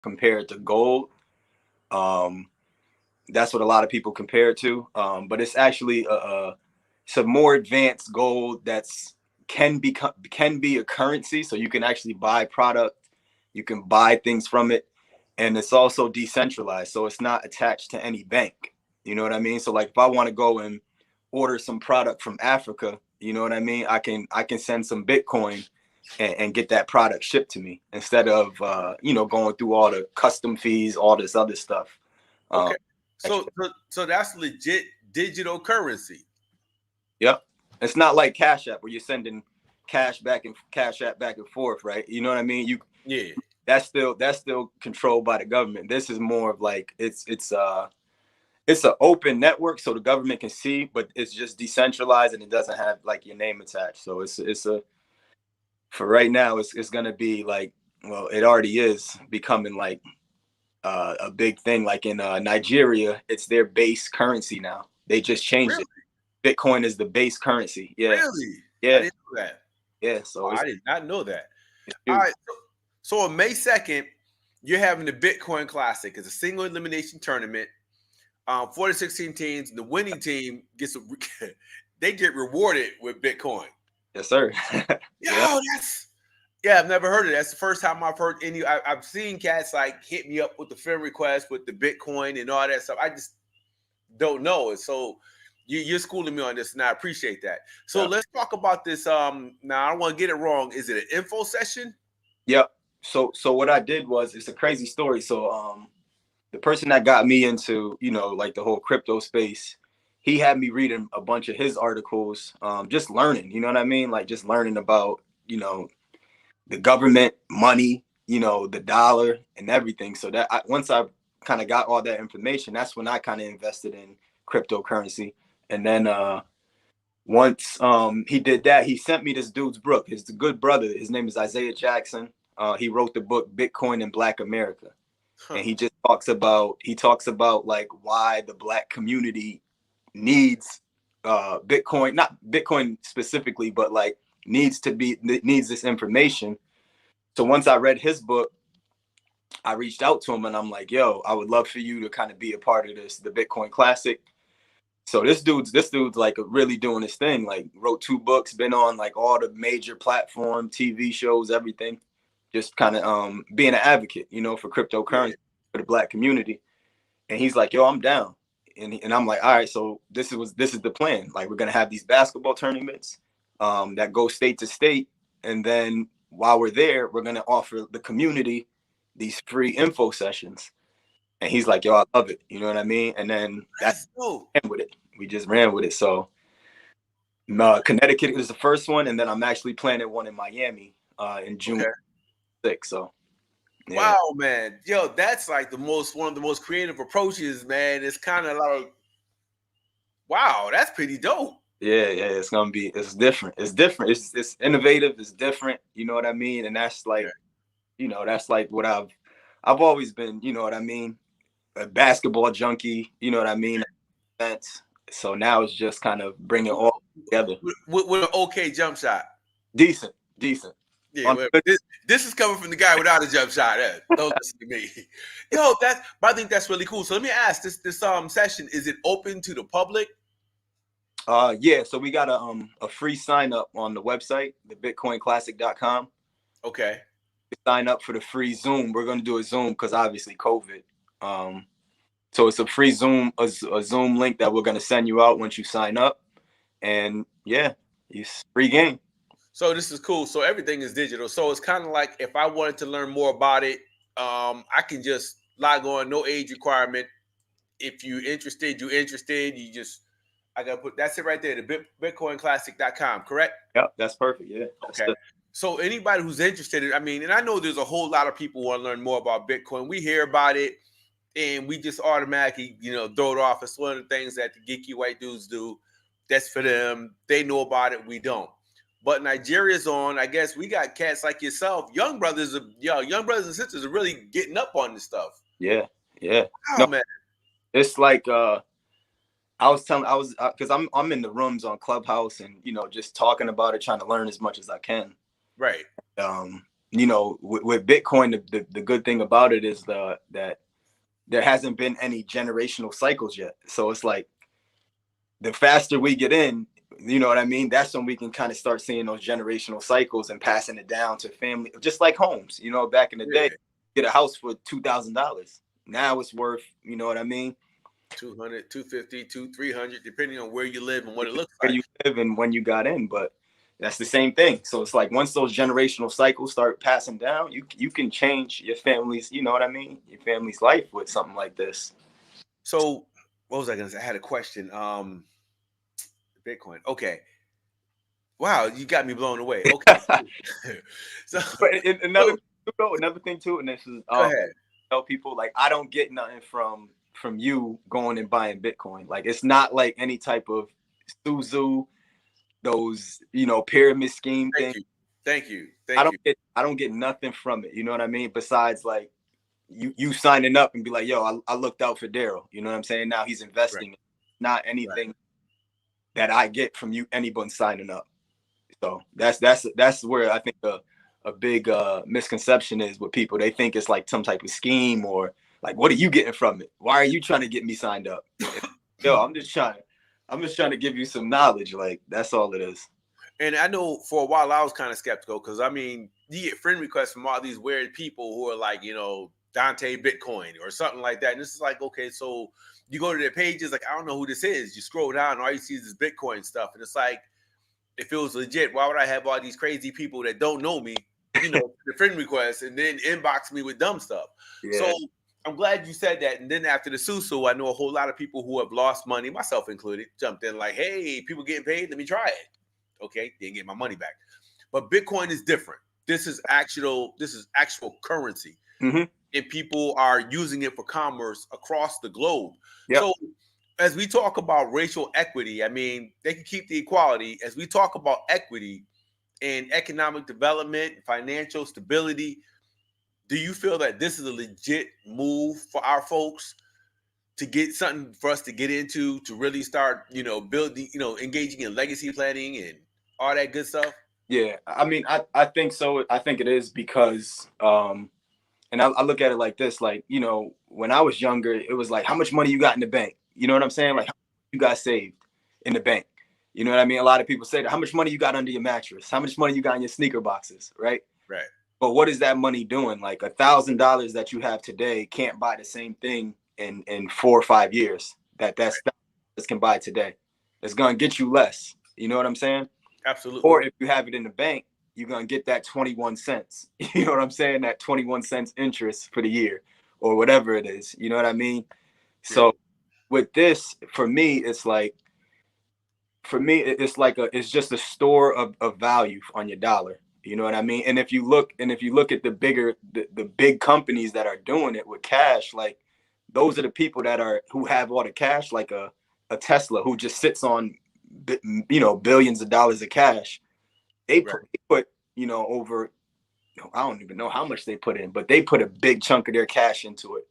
compared to gold. Um, that's what a lot of people compare it to. But it's actually it's a more advanced gold that's can be a currency, so you can actually buy product, you can buy things from it, and it's also decentralized, so it's not attached to any bank. You know what I mean? So like if I want to go and order some product from Africa, you know what I mean? I can send some Bitcoin and get that product shipped to me instead of going through all the custom fees, all this other stuff. Okay. So that's legit digital currency. Yep. It's not like Cash App where you're sending Cash App back and forth, right? You know what I mean? Yeah. That's still controlled by the government. This is more of like it's an open network so the government can see, but it's just decentralized and it doesn't have like your name attached. So it's a for right now it's gonna be like, well, it already is becoming like a big thing. Like in Nigeria, it's their base currency now. They just changed Really? it. Bitcoin is the base currency. Yeah, Really? I yeah, didn't know that. yeah. So Oh, I did not know that. it's All huge. right. So on May 2nd, you're having the Bitcoin Classic. It's a single elimination tournament. 4 to 16 teams. The winning team gets they get rewarded with Bitcoin. Yes, sir. Yeah. Yo, I've never heard of it. That's the first time I've heard any. I've seen cats like hit me up with the friend request with the Bitcoin and all that stuff. I just don't know it. So you're schooling me on this, and I appreciate that. So Yeah. let's talk about this. Now I don't want to get it wrong. Is it an info session? Yep. So what I did was, it's a crazy story. So the person that got me into, like the whole crypto space, he had me reading a bunch of his articles, just learning, you know what I mean? Like just learning about, the government, money, the dollar and everything. So that once I kind of got all that information, that's when I kind of invested in cryptocurrency. And then once he did that, he sent me this dude's book. His good brother, his name is Isaiah Jackson. He wrote the book Bitcoin in Black America. And he just talks about like why the Black community needs Bitcoin, not Bitcoin specifically, but like needs this information. So once I read his book, I reached out to him and I'm like, yo, I would love for you to kind of be a part of this, the Bitcoin Classic. So this dude's like really doing his thing, like wrote 2 books, been on like all the major platform, TV shows, everything, just kind of being an advocate, for cryptocurrency, for the Black community. And he's like, yo, I'm down. And I'm like, all right, so this is the plan. Like we're gonna have these basketball tournaments that go state to state. And then while we're there, we're gonna offer the community these free info sessions. And he's like, yo, I love it. You know what I mean? And then That's dope. with it. We just ran with it. So Connecticut is the first one, and then I'm actually planning one in Miami in June 6th. So yeah. Wow, man. Yo, that's like one of the most creative approaches, man. It's kind of like, wow, that's pretty dope. Yeah, it's different. It's different. It's innovative, it's different, you know what I mean? And that's like, that's like what I've always been, you know what I mean? A basketball junkie, you know what I mean? So now it's just kind of bringing all together. With an okay jump shot. Decent. Yeah, this is coming from the guy without a jump shot. Don't listen to me. Yo, but I think that's really cool. So let me ask, this session, is it open to the public? Yeah, so we got a free sign up on the website, thebitcoinclassic.com. Okay. Sign up for the free Zoom. We're gonna do a Zoom because obviously COVID. So it's a free Zoom, a Zoom link that we're gonna send you out once you sign up. And yeah, it's free game. So this is cool. So everything is digital. So it's kind of like if I wanted to learn more about it, I can just log on, no age requirement. If you're interested, you just, I gotta put, that's it right there, the bitcoinclassic.com, correct? Yep, that's perfect. Yeah. Okay. So anybody who's interested, I mean, and I know there's a whole lot of people who want to learn more about Bitcoin. We hear about it and we just automatically, throw it off. It's one of the things that the geeky white dudes do. That's for them. They know about it. We don't. But Nigeria's on. I guess we got cats like yourself, young brothers and sisters are really getting up on this stuff. Yeah. Oh no, man. It's like because I'm in the rooms on Clubhouse and just talking about it, trying to learn as much as I can. Right. you know, with Bitcoin, the good thing about it is that there hasn't been any generational cycles yet. So it's like the faster we get in, you know what I mean? That's when we can kind of start seeing those generational cycles and passing it down to family, just like homes. You know, back in the day, Yeah. get a house for $2,000. Now it's worth, you know what I mean? 200, 250, 300, depending on where you live and what it looks Where like. you live and when you got in, but that's the same thing. So it's like once those generational cycles start passing down, you can change your family's, you know what I mean? Your family's life with something like this. So what was I gonna say? I had a question. Bitcoin. Okay. Wow, you got me blown away. Okay. so, But so another thing too, and this is go ahead. tell people like I don't get nothing from you going and buying Bitcoin. Like it's not like any type of Suzu, those you know pyramid scheme Thank thing. you. Thank you. Thank you. I don't get nothing from it. You know what I mean? Besides like you signing up and be like, yo, I looked out for Daryl. You know what I'm saying? Now he's Right. investing. Not Right. anything that I get from you, anyone signing up. So that's where I think a big misconception is with people. They think it's like some type of scheme or like, what are you getting from it? Why are you trying to get me signed up? Yo, I'm just trying to give you some knowledge. Like that's all it is. And I know for a while I was kind of skeptical because I mean, you get friend requests from all these weird people who are like, Dante Bitcoin or something like that. And this is like, okay, so you go to their pages, like, I don't know who this is. You scroll down, and all you see is this Bitcoin stuff. And it's like, if it was legit, why would I have all these crazy people that don't know me, the friend requests and then inbox me with dumb stuff? Yeah. So I'm glad you said that. And then after the Susu, I know a whole lot of people who have lost money, myself included, jumped in like, hey, people getting paid, let me try it. Okay, didn't get my money back. But Bitcoin is different. This is actual currency. Mm-hmm. And people are using it for commerce across the globe. Yep. So as we talk about racial equity, I mean, they can keep the equality. As we talk about equity and economic development, financial stability, do you feel that this is a legit move for our folks to get something for us to get into, to really start, building, engaging in legacy planning and all that good stuff? Yeah. I mean, I think so. I think it is because and I look at it like this, like, when I was younger, it was like, how much money you got in the bank? You know what I'm saying? Like, how much you got saved in the bank? You know what I mean? A lot of people say that. How much money you got under your mattress? How much money you got in your sneaker boxes? Right. Right. But what is that money doing? Like $1,000 that you have today can't buy the same thing in 4 or 5 years that can buy today. It's going to get you less. You know what I'm saying? Absolutely. Or if you have it in the bank, you're going to get that 21 cents. You know what I'm saying? That 21 cents interest for the year or whatever it is. You know what I mean? Yeah. So with this, for me, it's like it's just a store of value on your dollar. You know what I mean? And if you look at the big companies that are doing it with cash, like those are the people who have all the cash, like a Tesla who just sits on, billions of dollars of cash. They put over, I don't even know how much they put in, but they put a big chunk of their cash into it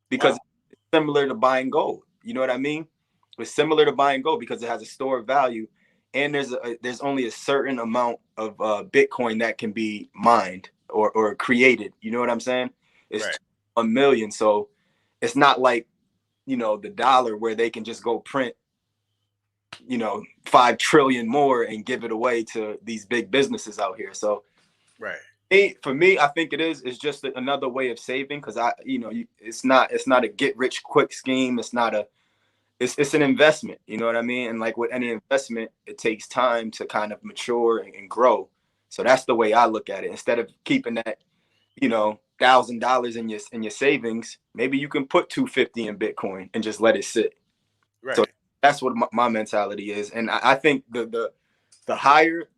because it's similar to buying gold. You know what I mean? It's similar to buying gold because it has a store of value, and there's only a certain amount of Bitcoin that can be mined or created. You know what I'm saying? It's 1 million, so it's not like the dollar where they can just go print 5 trillion more and give it away to these big businesses out here. So for me, I think it's just another way of saving because it's not a get rich quick scheme. It's an investment. You know what I mean? And like with any investment, it takes time to kind of mature and grow. So that's the way I look at it. Instead of keeping that, $1,000 in your savings, maybe you can put 250 in Bitcoin and just let it sit. Right. So that's what my mentality is. And I think the higher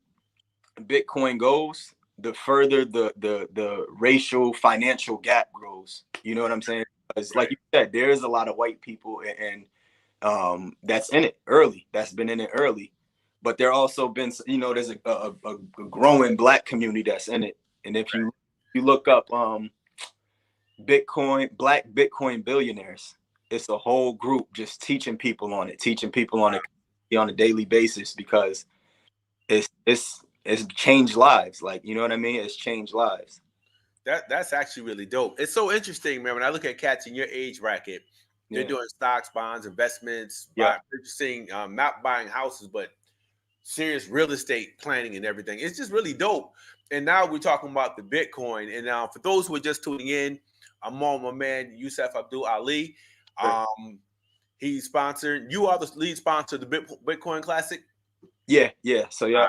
Bitcoin goes, the further the racial financial gap grows. You know what I'm saying? Because like you said, there is a lot of white people and that's in it early. That's been in it early. But there also been, there's a growing Black community that's in it. And if you look up Black Bitcoin billionaires, it's a whole group just teaching people on it on a daily basis because it's changed lives. Like, you know what I mean? It's changed lives. That's actually really dope. It's so interesting, man. When I look at cats in your age bracket, they're Yeah. doing stocks, bonds, investments, Yeah. purchasing, not buying houses, but serious real estate planning and everything. It's just really dope. And now we're talking about the Bitcoin. And now, for those who are just tuning in, I'm on my man Yusef Abdul Ali. Right. He's sponsored. You are the lead sponsor of the Bitcoin Classic. Yeah. Yeah. So yeah.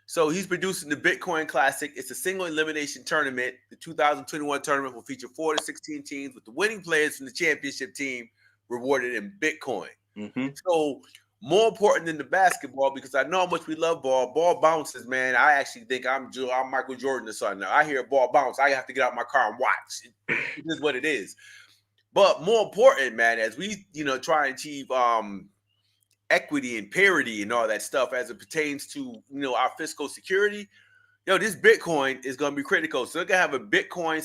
So he's producing the Bitcoin Classic. It's a single elimination tournament. The 2021 tournament will feature 4 to 16 teams, with the winning players from the championship team rewarded in Bitcoin. Mm-hmm. So more important than the basketball, because I know how much we love ball. Ball bounces, man. I actually think I'm Michael Jordan or something. Now I hear a ball bounce, I have to get out my car and watch. It is what it is. But more important, man, as we try and achieve equity and parity and all that stuff as it pertains to our fiscal security, this Bitcoin is going to be critical. So they're going to have a Bitcoin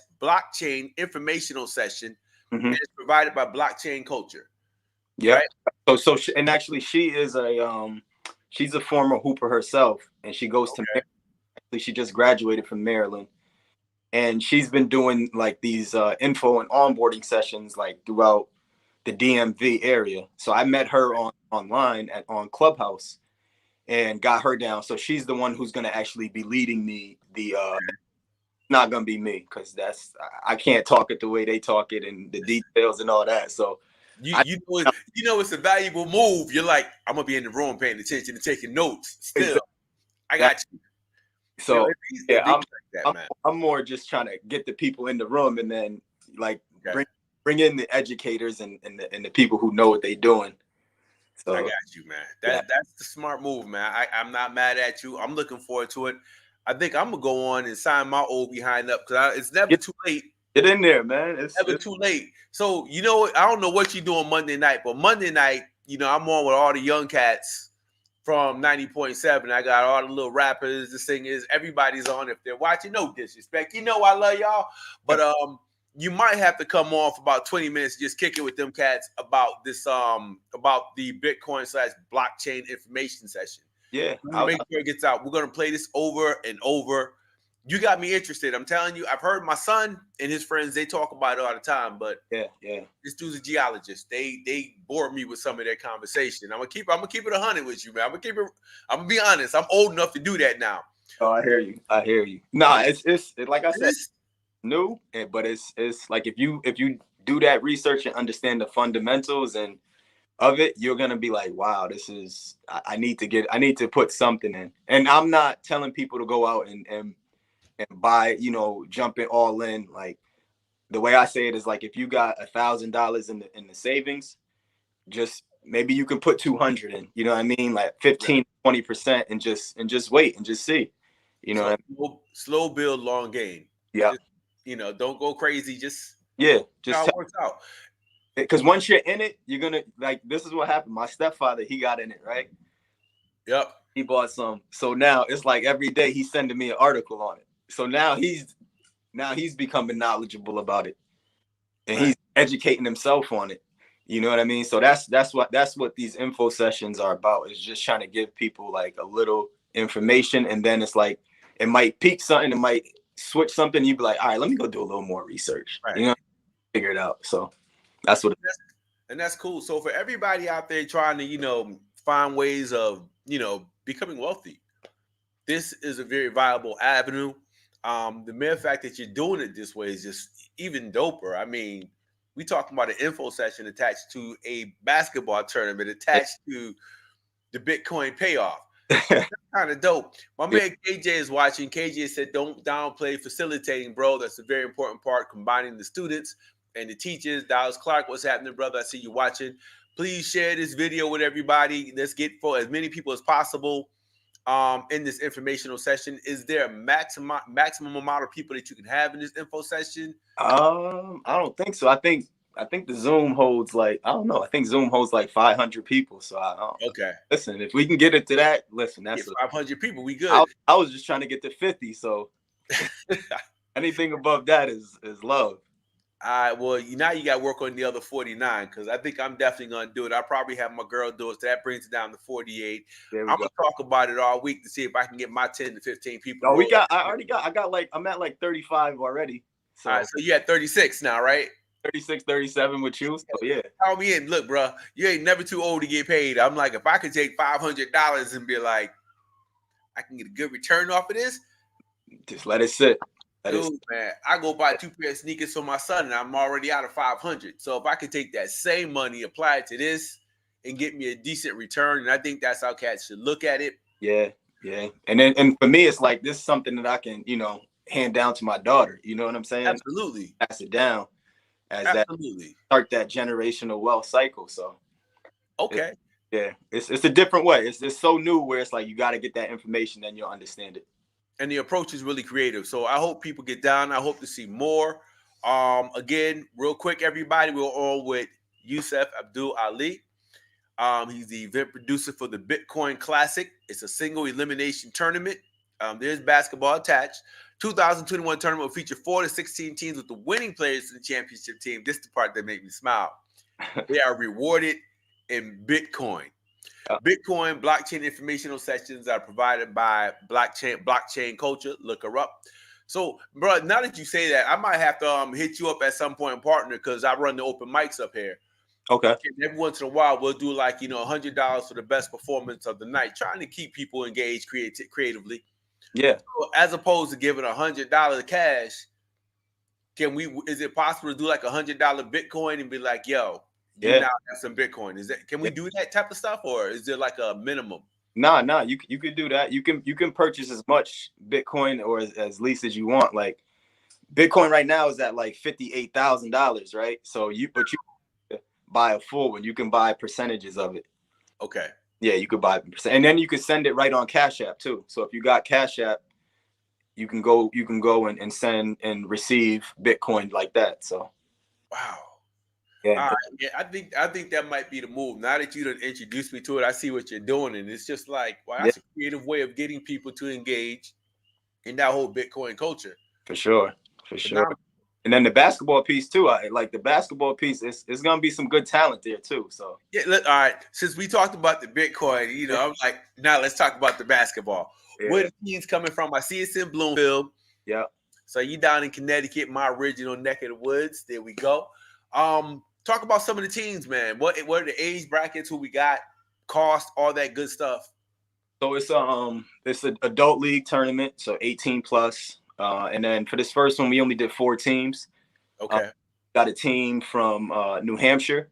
/ blockchain informational session, Mm-hmm. and it's provided by Blockchain Culture. Yeah. Right? So and actually she is she's a former hooper herself, and she goes to Maryland. Actually, she just graduated from Maryland, and she's been doing like these info and onboarding sessions like throughout the DMV area. So I met her online on Clubhouse and got her down. So she's the one who's going to actually be leading the not going to be me, because I can't talk it the way they talk it and the details and all that. So you know it's a valuable move. You're like, I'm gonna be in the room paying attention and taking notes. Still, exactly. I got you. So I'm more just trying to get the people in the room, and then like bring in the educators and the people who know what they're doing. So I got you, man. That's the smart move, man. I'm not mad at you. I'm looking forward to it. I think I'm gonna go on and sign my old behind up, because it's never too late. Get in there, man. It's never too late. So I don't know what you do on Monday night, but Monday night, I'm on with all the young cats from 90.7. I got all the little rappers, the singers, everybody's on. If they're watching, no disrespect. I love y'all. But you might have to come on for about 20 minutes, just kick it with them cats about this, about the Bitcoin / blockchain information session. Yeah. Make sure it gets out. We're going to play this over and over. You got me interested. I'm telling you, I've heard my son and his friends, they talk about it all the time, but yeah. This dude's a geologist. They bore me with some of their conversation. I'm gonna keep it 100 with you, man. I'm gonna be honest. I'm old enough to do that now. Oh, I hear you. Nah, it's like I said, new, but it's like if you do that research and understand the fundamentals and of it, you're gonna be like, wow, this is I need to put something in. And I'm not telling people to go out and buy, jump it all in. Like, the way I say it is like, if you got $1,000 in the savings, just maybe you can put 200 in, you know what I mean? Like 15-20%, and just wait and just see, what I mean? Slow build, long gain. Yeah. Just, don't go crazy. Just how it works out. Because once you're in it, you're gonna, like, this is what happened. My stepfather, he got in it, right? Yep. He bought some. So now it's like every day he's sending me an article on it. So now he's becoming knowledgeable about it, and he's educating himself on it. You know what I mean? So that's what these info sessions are about, is just trying to give people like a little information, and then it's like it might peak something, it might switch something. You'd be like, all right, let me go do a little more research, figure it out. So that's what it is. And that's cool. So for everybody out there trying to, find ways of, becoming wealthy, this is a very viable avenue. The mere fact that you're doing it this way is just even doper. I mean, we talking about an info session attached to a basketball tournament, attached to the Bitcoin payoff. That's kind of dope. My man KJ is watching. KJ said, don't downplay facilitating, bro. That's a very important part, combining the students and the teachers. Dallas Clark, what's happening, brother? I see you watching. Please share this video with everybody. Let's get for as many people as possible in this informational session. Is there a maximum amount of people that you can have in this info session? I don't think so. I think the Zoom holds like, I don't know. I think Zoom holds like 500 people. So okay. Listen, if we can get it to that, listen, that's 500 people. We good. I was just trying to get to 50. So anything above that is love. Well, now you got to work on the other 49 because I think I'm definitely going to do it. I'll probably have my girl do it. So that brings it down to 48. There we I'm go. going to talk about it all week to see if I can get my 10 to 15 people. No, I'm at like 35 already. So, all right, so you at 36 now, right? 36, 37 with you. So, yeah. Call me in. Look, bro, you ain't never too old to get paid. I'm like, if I could take $500 and be like, I can get a good return off of this. Just let it sit. Dude, man, I go buy 2 pair of sneakers for my son, and I'm already out of 500. So if I could take that same money, apply it to this, and get me a decent return, and I think that's how cats should look at it. Yeah. And for me, it's like this is something that I can, hand down to my daughter. You know what I'm saying? Absolutely. Pass it down as Absolutely. that start that generational wealth cycle. So okay. It's a different way. It's so new where it's like you got to get that information, then you'll understand it. And the approach is really creative. So I hope people get down. I hope to see more. Again, real quick, everybody, we're on with Yusef Abdul Ali. He's the event producer for the Bitcoin Classic. It's a single elimination tournament. There's basketball attached. 2021 tournament will feature 4 to 16 teams with the winning players in the championship team. This is the part that made me smile. They are rewarded in Bitcoin. Bitcoin blockchain informational sessions are provided by blockchain culture. Look her up. So, bro, now that you say that, I might have to hit you up at some point, partner, because I run the open mics up here. Okay. And every once in a while, we'll do like $100 for the best performance of the night, trying to keep people engaged creatively. Yeah. So as opposed to giving $100 cash, is it possible to do like $100 Bitcoin and be like, yo, you now have some Bitcoin? Can we do that type of stuff, or is there like a minimum? Nah. You could do that. You can purchase as much Bitcoin or as least as you want. Like Bitcoin right now is at like $58,000, right? So you buy a full one. You can buy percentages of it. Okay. Yeah, you could buy percent, and then you can send it right on Cash App too. So if you got Cash App, you can go and send and receive Bitcoin like that. So wow. Yeah. I think that might be the move. Now that you done introduced me to it, I see what you're doing, and it's just like, wow, that's a creative way of getting people to engage in that whole Bitcoin culture. For sure. And then the basketball piece too. It's gonna be some good talent there too. So yeah, all right. Since we talked about the Bitcoin, I'm like, now let's talk about the basketball. Yeah. Where the team's coming from? I see it's in Bloomfield. Yeah. So you down in Connecticut, my original neck of the woods. There we go. Talk about some of the teams, man. What are the age brackets? Who we got? Cost, all that good stuff. So it's an adult league tournament, so 18 plus. And then for this first one, we only did 4 teams. Okay. Got a team from New Hampshire,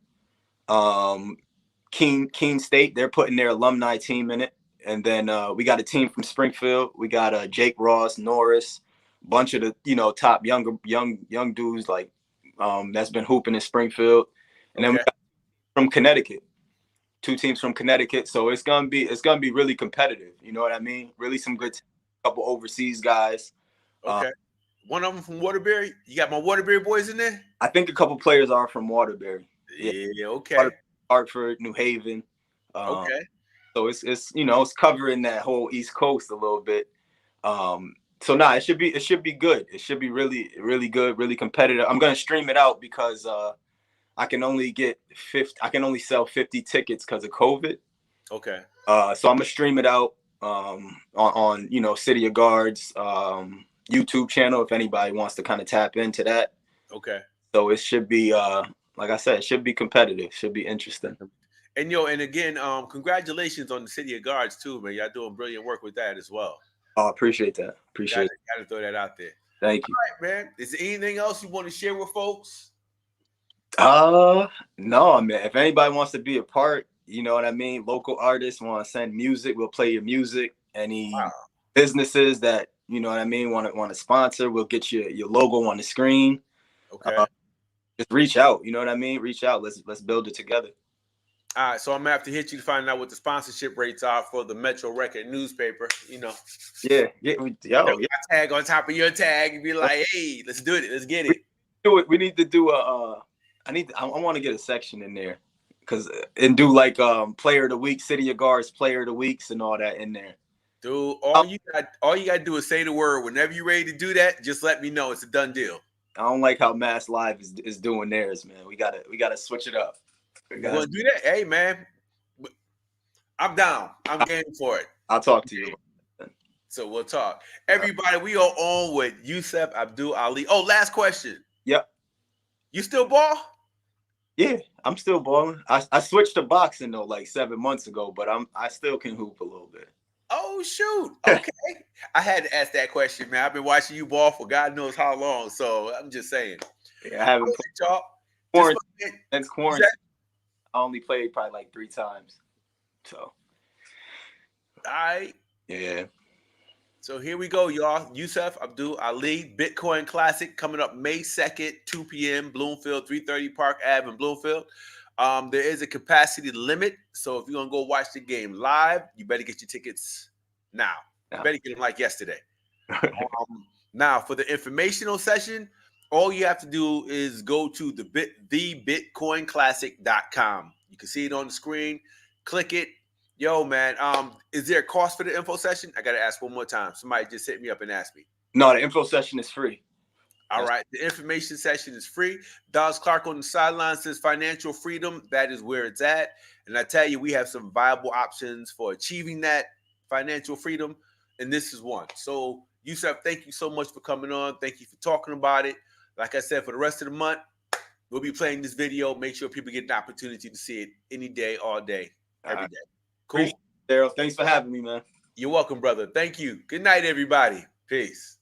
Keene State. They're putting their alumni team in it. And then we got a team from Springfield. We got Jake Ross, Norris, a bunch of the top young dudes like that's been hooping in Springfield. And then we got from Connecticut. 2 teams from Connecticut. So it's gonna be really competitive. You know what I mean? Really some good couple overseas guys. Okay. One of them from Waterbury. You got my Waterbury boys in there? I think a couple players are from Waterbury. Yeah, okay. Hartford, New Haven. Okay. So it's covering that whole East Coast a little bit. So it should be good. It should be really, really good, really competitive. I'm gonna stream it out because I can only sell 50 tickets because of COVID. Okay. So I'm gonna stream it out on City of Guards YouTube channel if anybody wants to kind of tap into that. Okay. So it should be like I said, it should be competitive, should be interesting. And and again, congratulations on the City of Guards too, man. Y'all doing brilliant work with that as well. Oh, appreciate that. Gotta throw that out there. Thank you. All right, man. Is there anything else you want to share with folks? No, man. If anybody wants to be a part, you know what I mean? Local artists want to send music, we'll play your music. Any businesses that you know what I mean want to sponsor, we'll get your logo on the screen. Okay. Just reach out. You know what I mean? Reach out. Let's build it together. All right, so I'm gonna have to hit you to find out what the sponsorship rates are for the Metro Record newspaper. Yeah. Tag on top of your tag and be like, "Hey, let's do it. Let's get it." We need to do I want to get a section in there and do like player of the week, City of Guards player of the weeks and all that in there. Dude, all you got to do is say the word. Whenever you're ready to do that, just let me know. It's a done deal. I don't like how Mass Live is doing theirs, man. We gotta switch it up. You want to do that? Hey, man, I'm down. I'm game for it. I'll talk to you. So we'll talk. Everybody, we are on with Yusef Abdul Ali. Oh, last question. Yep. You still ball? Yeah, I'm still balling. I switched to boxing though like 7 months ago, but I still can hoop a little bit. Oh shoot. Okay. I had to ask that question, man. I've been watching you ball for God knows how long. So I'm just saying. Yeah, I haven't played y'all. Since quarantine. I only played probably like 3 times. So all right. Yeah. So here we go, y'all. Yusef Abdul Ali, Bitcoin Classic, coming up May 2nd, 2 p.m., Bloomfield, 330 Park Ave in Bloomfield. There is a capacity limit, so if you're going to go watch the game live, you better get your tickets now. You better get them like yesterday. Now, for the informational session, all you have to do is go to thebitcoinclassic.com. You can see it on the screen. Click it. Yo, man, is there a cost for the info session? I got to ask one more time. Somebody just hit me up and asked me. No, the info session is free. All right. The information session is free. Dallas Clark on the sideline says financial freedom. That is where it's at. And I tell you, we have some viable options for achieving that financial freedom. And this is one. So, Yusef, thank you so much for coming on. Thank you for talking about it. Like I said, for the rest of the month, we'll be playing this video. Make sure people get an opportunity to see it any day, all day, every day. Cool. Daryl, thanks for having me, man. You're welcome, brother. Thank you. Good night, everybody. Peace.